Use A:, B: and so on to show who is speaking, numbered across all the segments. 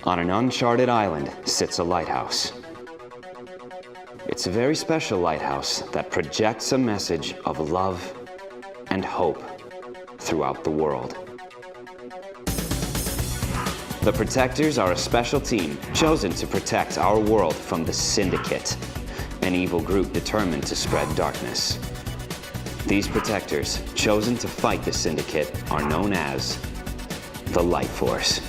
A: On an uncharted island sits a lighthouse. It's a very special lighthouse that projects a message of love and hope throughout the world. The Protectors are a special team chosen to protect our world from the Syndicate, an evil group determined to spread darkness. These Protectors, chosen to fight the Syndicate, are known as the Light Force.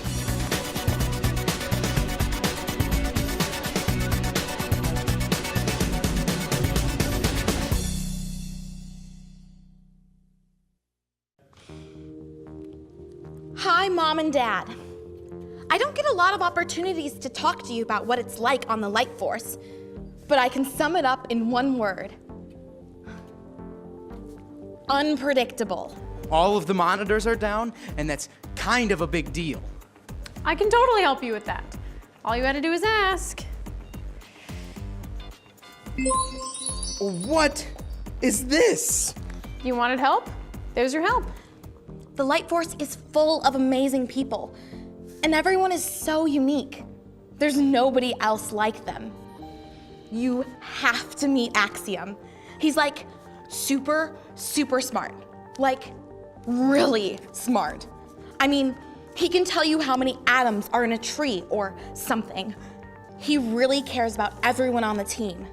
B: Hi, Mom and Dad. I don't get a lot of opportunities to talk to you about what it's like on the Light Force, but I can sum it up in one word. Unpredictable.
C: All of the monitors are down, and that's kind of a big deal.
D: I can totally help you with that. All you had to do is ask.
C: What is this?
D: You wanted help? There's your help.
B: The Light Force is full of amazing people, and everyone is so unique. There's nobody else like them. You have to meet Axiom. He's like super smart. Like, really smart. I mean, he can tell you how many atoms are in a tree or something. He really cares about everyone on the team.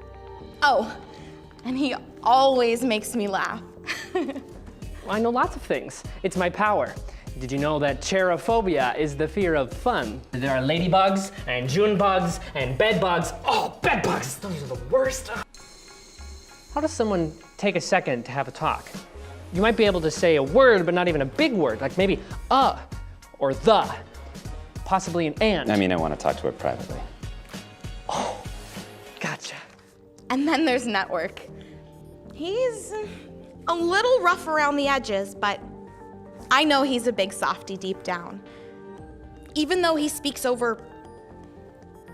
B: Oh, and he always makes me laugh.
E: I know lots of things. It's my power. Did you know that cherophobia is the fear of fun? There are ladybugs and June bugs and bedbugs. Oh, bedbugs! Those are the worst. How does someone take a second to have a talk? You might be able to say a word, but not even a big word, like maybe or the, possibly an and.
A: I mean, I want to talk to her privately.
E: Oh, gotcha.
B: And then there's Network. He's a little rough around the edges, but I know he's a big softie deep down. Even though he speaks over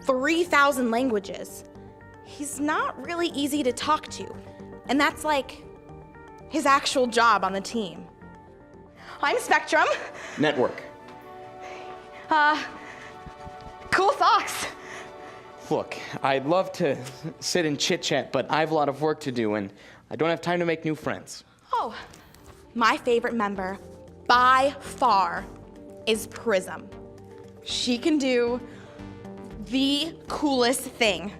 B: 3,000 languages, he's not really easy to talk to. And that's like his actual job on the team. I'm Spectrum.
C: Network.
B: Cool socks.
F: Look, I'd love to sit and chit-chat, but I have a lot of work to do, and I don't have time to make new friends.
B: Oh, my favorite member, by far, is Prism. She can do the coolest thing.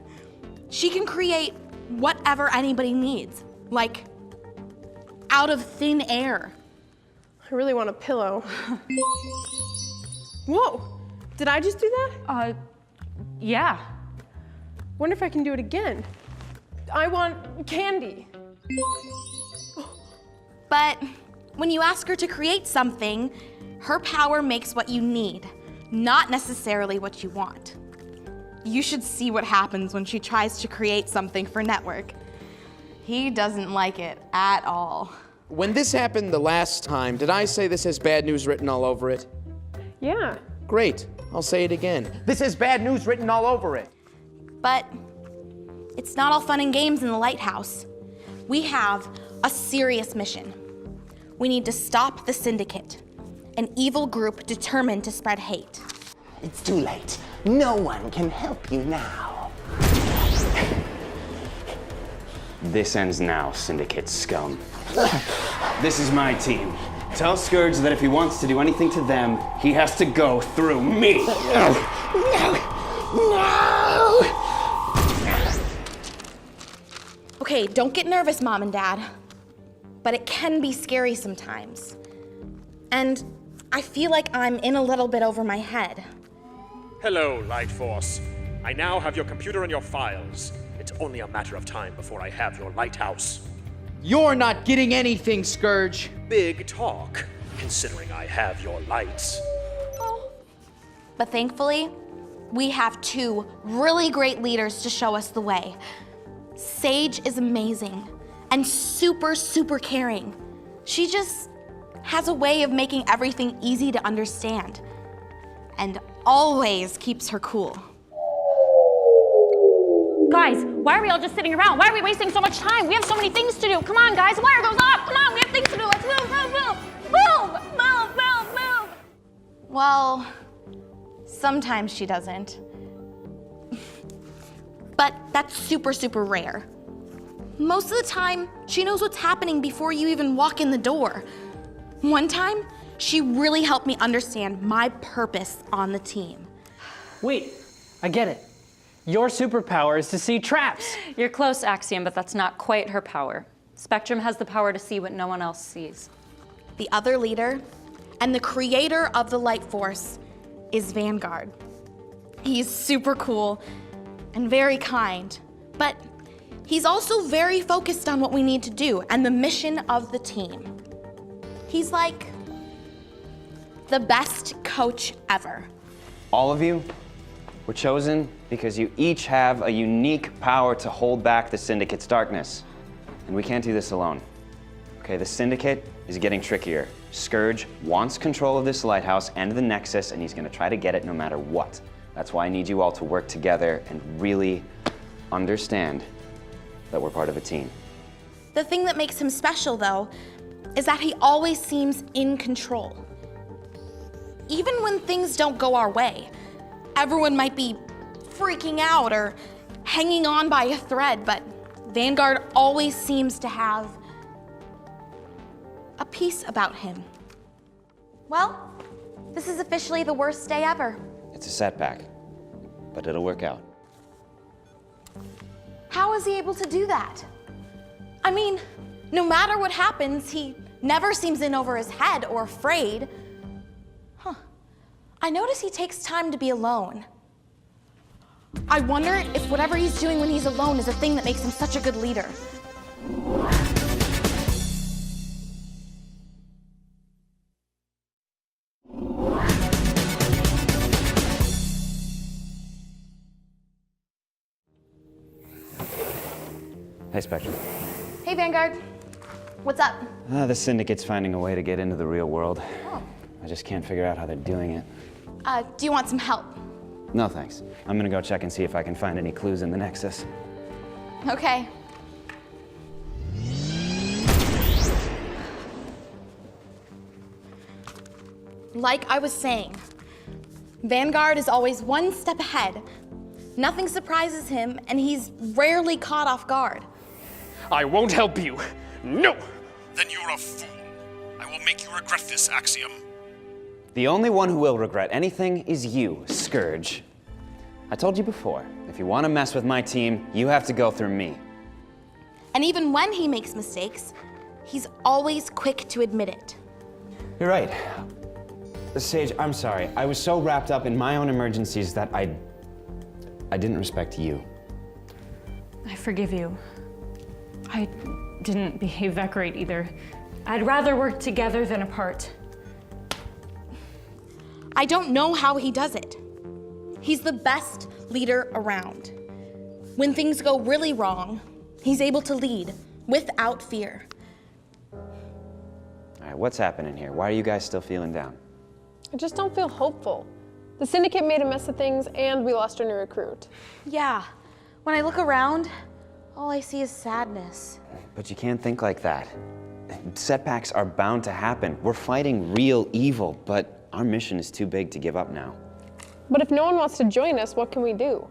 B: She can create whatever anybody needs, like out of thin air.
D: I really want a pillow. Whoa, did I just do that?
G: Yeah.
D: Wonder if I can do it again. I want candy.
B: But when you ask her to create something, her power makes what you need, not necessarily what you want. You should see what happens when she tries to create something for Network. He doesn't like it at all.
F: When this happened the last time, did I say this has bad news written all over it?
D: Yeah.
F: Great, I'll say it again. This has bad news written all over it.
B: But it's not all fun and games in the lighthouse. We have a serious mission. We need to stop the Syndicate, an evil group determined to spread hate.
H: It's too late. No one can help you now.
A: This ends now, Syndicate scum. This is my team. Tell Scourge that if he wants to do anything to them, he has to go through me.
H: No!
B: Okay, don't get nervous, Mom and Dad. But it can be scary sometimes. And I feel like I'm in a little bit over my head.
I: Hello, Light Force. I now have your computer and your files. It's only a matter of time before I have your lighthouse.
C: You're not getting anything, Scourge.
I: Big talk, considering I have your lights.
B: But thankfully, we have two really great leaders to show us the way. Sage is amazing and super caring. She just has a way of making everything easy to understand and always keeps her cool.
G: Guys, why are we all just sitting around? Why are we wasting so much time? We have so many things to do. Come on, guys, wire those off. Come on, we have things to do. Let's move.
B: Well, sometimes she doesn't. But that's super, super rare. Most of the time, she knows what's happening before you even walk in the door. One time, she really helped me understand my purpose on the team.
E: Wait, I get it. Your superpower is to see traps.
G: You're close, Axiom, but that's not quite her power. Spectrum has the power to see what no one else sees.
B: The other leader and the creator of the light force is Vanguard. He's super cool and very kind, but he's also very focused on what we need to do and the mission of the team. He's like the best coach ever.
A: All of you were chosen because you each have a unique power to hold back the Syndicate's darkness. And we can't do this alone. Okay, the Syndicate is getting trickier. Scourge wants control of this lighthouse and the Nexus, and he's gonna try to get it no matter what. That's why I need you all to work together and really understand that we're part of a team.
B: The thing that makes him special, though, is that he always seems in control. Even when things don't go our way, everyone might be freaking out or hanging on by a thread, but Vanguard always seems to have a peace about him. Well, this is officially the worst day ever.
A: It's a setback, but it'll work out.
B: How is he able to do that? I mean, no matter what happens, he never seems in over his head or afraid. I notice he takes time to be alone. I wonder if whatever he's doing when he's alone is a thing that makes him such a good leader.
A: Hey, Spectrum.
B: Hey, Vanguard. What's up?
A: The Syndicate's finding a way to get into the real world. I just can't figure out how they're doing it.
B: Do you want some help?
A: No, thanks. I'm gonna go check and see if I can find any clues in the Nexus.
B: Okay. Like I was saying, Vanguard is always one step ahead. Nothing surprises him, and he's rarely caught off guard.
I: I won't help you. No! Then you're a fool. I will make you regret this, Axiom.
A: The only one who will regret anything is you, Scourge. I told you before, if you want to mess with my team, you have to go through me.
B: And even when he makes mistakes, he's always quick to admit it.
A: You're right. Sage, I'm sorry. I was so wrapped up in my own emergencies that I didn't respect you.
G: I forgive you. I didn't behave that great either. I'd rather work together than apart.
B: I don't know how he does it. He's the best leader around. When things go really wrong, he's able to lead without fear.
A: All right, what's happening here? Why are you guys still feeling down?
D: I just don't feel hopeful. The Syndicate made a mess of things and we lost our new recruit.
B: Yeah, when I look around, all I see is sadness.
A: But you can't think like that. Setbacks are bound to happen. We're fighting real evil, but our mission is too big to give up now.
D: But if no one wants to join us, what can we do?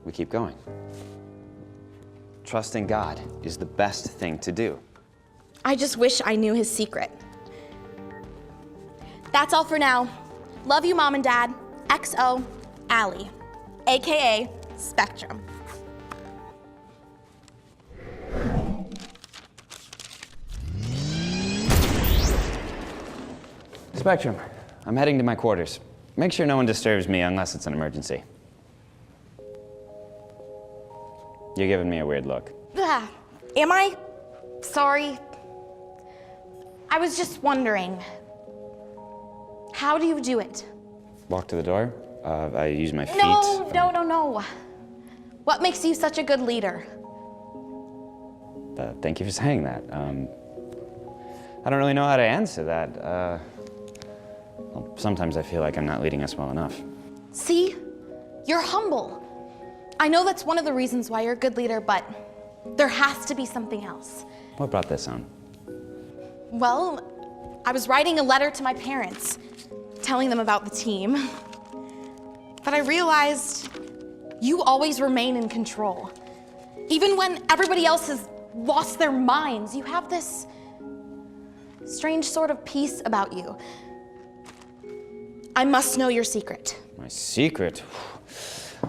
A: We keep going. Trusting God is the best thing to do.
B: I just wish I knew his secret. That's all for now. Love you, Mom and Dad. XO, Allie, AKA Spectrum.
A: Spectrum, I'm heading to my quarters. Make sure no one disturbs me unless it's an emergency. You're giving me a weird look.
B: Am I? Sorry. I was just wondering, how do you do it?
A: Walk to the door. I use my feet.
B: No. What makes you such a good leader?
A: Thank you for saying that. I don't really know how to answer that. Well, sometimes I feel like I'm not leading us well enough.
B: See? You're humble. I know that's one of the reasons why you're a good leader, but there has to be something else.
A: What brought this on?
B: Well, I was writing a letter to my parents, telling them about the team. But I realized you always remain in control. Even when everybody else has lost their minds, you have this strange sort of peace about you. I must know your secret.
A: My secret?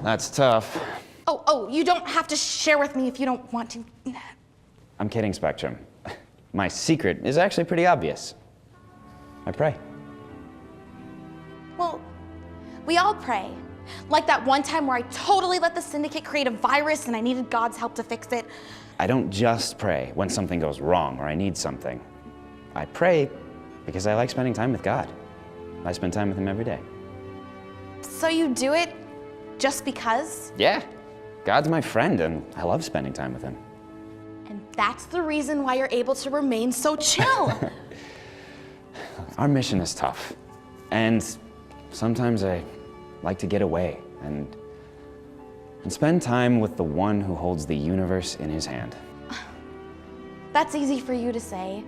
A: That's tough.
B: Oh, you don't have to share with me if you don't want to.
A: I'm kidding, Spectrum. My secret is actually pretty obvious. I pray.
B: Well, we all pray. Like that one time where I totally let the syndicate create a virus and I needed God's help to fix it.
A: I don't just pray when something goes wrong or I need something. I pray because I like spending time with God. I spend time with Him every day.
B: So you do it just because?
A: Yeah, God's my friend and I love spending time with Him.
B: And that's the reason why you're able to remain so chill.
A: Our mission is tough. And sometimes I like to get away and spend time with the one who holds the universe in his hand.
B: That's easy for you to say.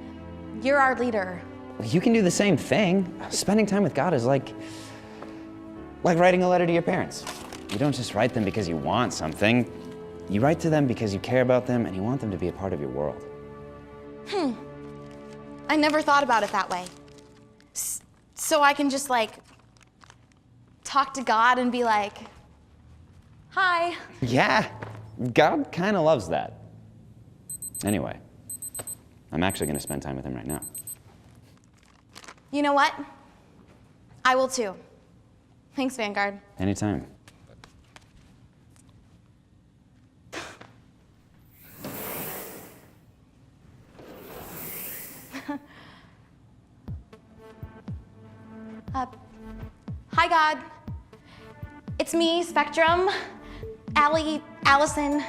B: You're our leader.
A: You can do the same thing. Spending time with God is like writing a letter to your parents. You don't just write them because you want something. You write to them because you care about them and you want them to be a part of your world.
B: I never thought about it that way. So I can just talk to God and be like, hi.
A: Yeah, God kind of loves that. Anyway, I'm actually going to spend time with Him right now.
B: You know what? I will too. Thanks, Vanguard.
A: Anytime.
B: Hi, God. It's me, Spectrum, Allison.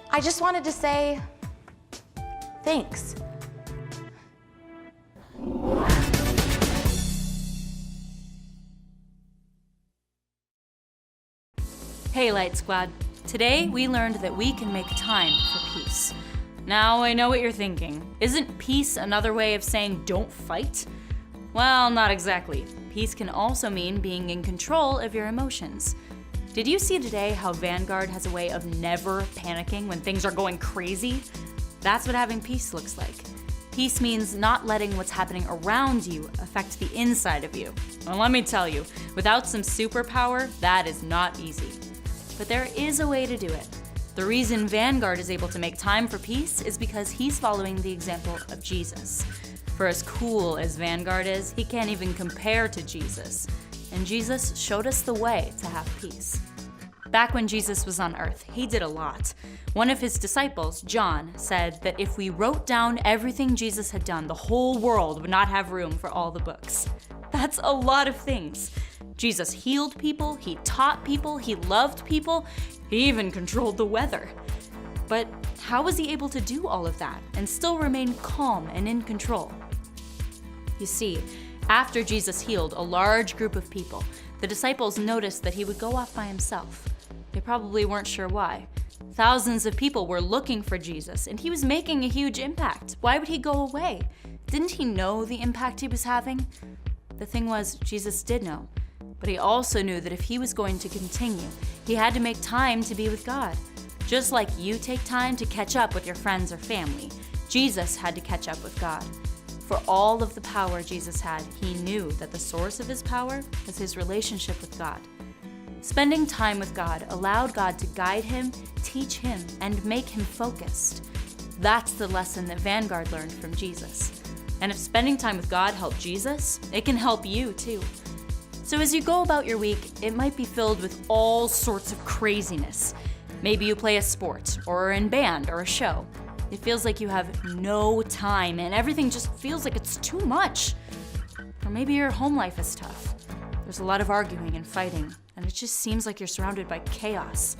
B: I just wanted to say thanks.
G: Hey, Light Squad. Today, we learned that we can make time for peace. Now, I know what you're thinking. Isn't peace another way of saying don't fight? Well, not exactly. Peace can also mean being in control of your emotions. Did you see today how Vanguard has a way of never panicking when things are going crazy? That's what having peace looks like. Peace means not letting what's happening around you affect the inside of you. Well, let me tell you, without some superpower, that is not easy. But there is a way to do it. The reason Vanguard is able to make time for peace is because he's following the example of Jesus. For as cool as Vanguard is, he can't even compare to Jesus. And Jesus showed us the way to have peace. Back when Jesus was on earth, he did a lot. One of his disciples, John, said that if we wrote down everything Jesus had done, the whole world would not have room for all the books. That's a lot of things. Jesus healed people, he taught people, he loved people, he even controlled the weather. But how was he able to do all of that and still remain calm and in control? You see, after Jesus healed a large group of people, the disciples noticed that he would go off by himself. They probably weren't sure why. Thousands of people were looking for Jesus, and he was making a huge impact. Why would he go away? Didn't he know the impact he was having? The thing was, Jesus did know, but he also knew that if he was going to continue, he had to make time to be with God. Just like you take time to catch up with your friends or family, Jesus had to catch up with God. For all of the power Jesus had, he knew that the source of his power was his relationship with God. Spending time with God allowed God to guide him, teach him, and make him focused. That's the lesson that Vanguard learned from Jesus. And if spending time with God helped Jesus, it can help you too. So as you go about your week, it might be filled with all sorts of craziness. Maybe you play a sport, or are in band, or a show. It feels like you have no time, and everything just feels like it's too much. Or maybe your home life is tough. There's a lot of arguing and fighting, and it just seems like you're surrounded by chaos.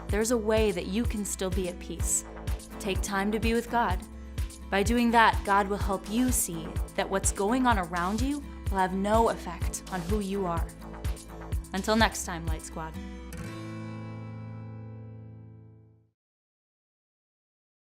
G: There's a way that you can still be at peace. Take time to be with God. By doing that, God will help you see that what's going on around you will have no effect on who you are. Until next time, Light Squad.